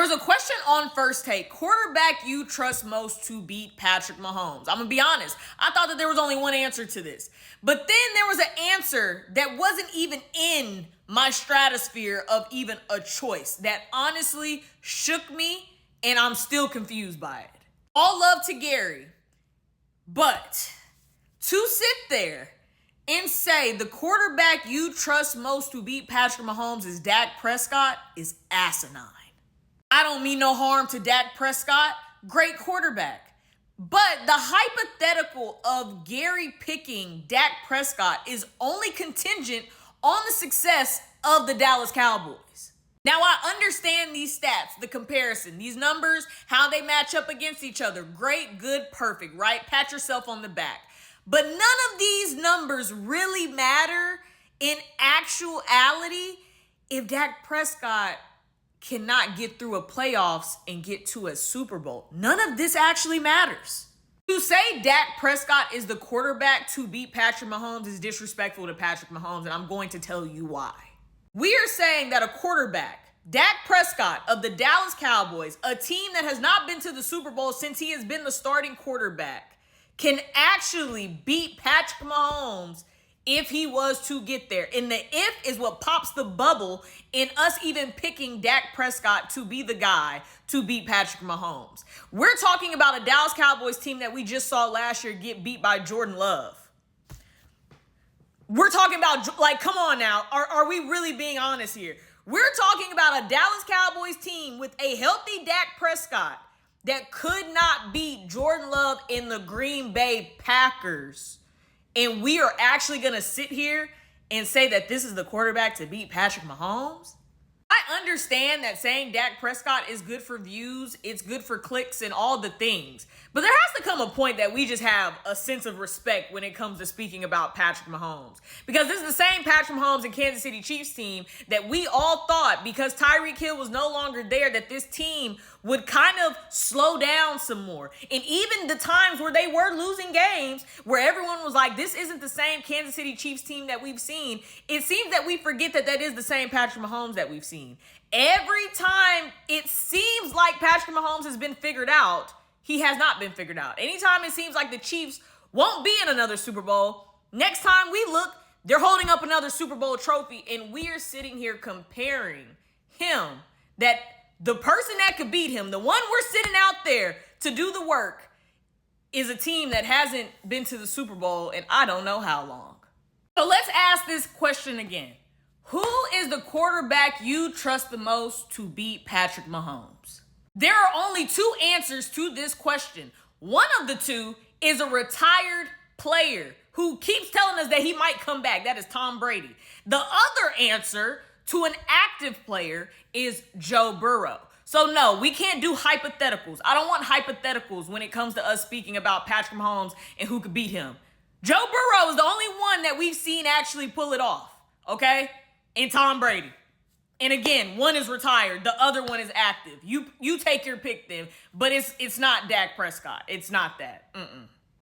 was a question on First Take. Quarterback you trust most to beat Patrick Mahomes. I'm going to be honest. I thought that there was only one answer to this. But then there was an answer that wasn't even in my stratosphere of even a choice that honestly shook me, and I'm still confused by it. All love to Gary. But to sit there and say the quarterback you trust most to beat Patrick Mahomes is Dak Prescott is asinine. I don't mean no harm to Dak Prescott. Great quarterback. But the hypothetical of Gary picking Dak Prescott is only contingent on the success of the Dallas Cowboys. Now, I understand these stats, the comparison, these numbers, how they match up against each other. Great, good, perfect, right? Pat yourself on the back. But none of these numbers really matter in actuality if Dak Prescott cannot get through a playoffs and get to a Super Bowl. None of this actually matters. To say Dak Prescott is the quarterback to beat Patrick Mahomes is disrespectful to Patrick Mahomes, and I'm going to tell you why. We are saying that a quarterback, Dak Prescott of the Dallas Cowboys, a team that has not been to the Super Bowl since he has been the starting quarterback, can actually beat Patrick Mahomes if he was to get there. And the if is what pops the bubble in us even picking Dak Prescott to be the guy to beat Patrick Mahomes. We're talking about a Dallas Cowboys team that we just saw last year get beat by Jordan Love. We're talking about, like, come on now. Are we really being honest here? We're talking about a Dallas Cowboys team with a healthy Dak Prescott that could not beat Jordan Love in the Green Bay Packers. And we are actually going to sit here and say that this is the quarterback to beat Patrick Mahomes? I understand that saying Dak Prescott is good for views, it's good for clicks and all the things. But there has to come a point that we just have a sense of respect when it comes to speaking about Patrick Mahomes. Because this is the same Patrick Mahomes and Kansas City Chiefs team that we all thought, because Tyreek Hill was no longer there, that this team would kind of slow down some more. And even the times where they were losing games, where everyone was like, this isn't the same Kansas City Chiefs team that we've seen, it seems that we forget that that is the same Patrick Mahomes that we've seen. Every time it seems like Patrick Mahomes has been figured out, he has not been figured out. Anytime it seems like the Chiefs won't be in another Super Bowl, next time we look, they're holding up another Super Bowl trophy, and we are sitting here comparing him, that the person that could beat him, the one we're sitting out there to do the work, is a team that hasn't been to the Super Bowl in I don't know how long. So let's ask this question again. Who is the quarterback you trust the most to beat Patrick Mahomes? There are only two answers to this question. One of the two is a retired player who keeps telling us that he might come back. That is Tom Brady. The other answer to an active player is Joe Burrow. So no, we can't do hypotheticals. I don't want hypotheticals when it comes to us speaking about Patrick Mahomes and who could beat him. Joe Burrow is the only one that we've seen actually pull it off, okay? And Tom Brady. And again, one is retired, the other one is active. You take your pick then, but it's not Dak Prescott. It's not that.